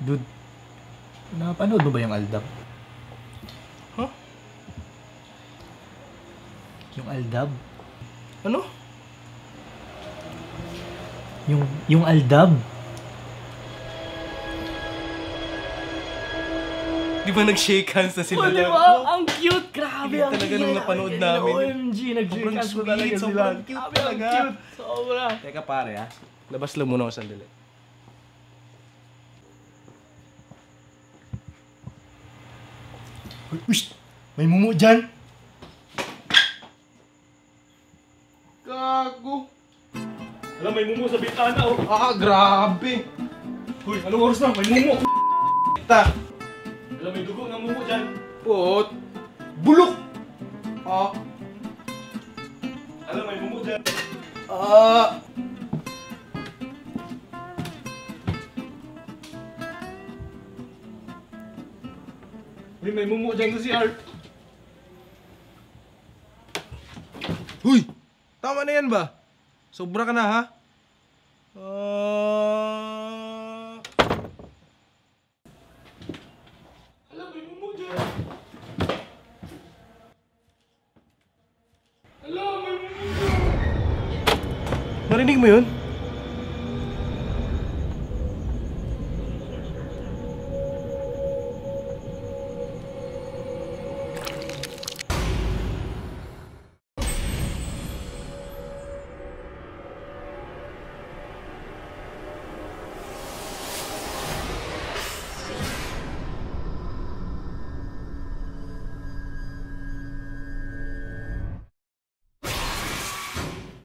Dude, napanood mo ba yung Aldab? Huh? Yung Aldab? Ano? Yung Aldab? Di ba nag-shake hands na sila? Oh, di ba? Ang cute! Grabe, Hindi ang talaga cute. nung napanood namin. OMG, nag-shake Sobrang hands ko sweet, talaga sila. sobrang cute Grabe, talaga. ang cute. Sobra. Teka pare ha. Labas lang muna ako sandali. Uy, may mumu dyan. Gago. Alam, may mumu sa bintana, oh. Ah, grabe. Uy, anong oras na? May mumu. Ta. Alam, may dugo ng mumu dyan. Pot. Bulok. Ah. Alam, may mumu dyan. Ah. Uy, may mumu dyan sa CR. Huy! Tama na yan ba? Sobra ka na ha? Ah. Alam, may mumu dyan. Alam, may mumu dyan. Narinig mo yun?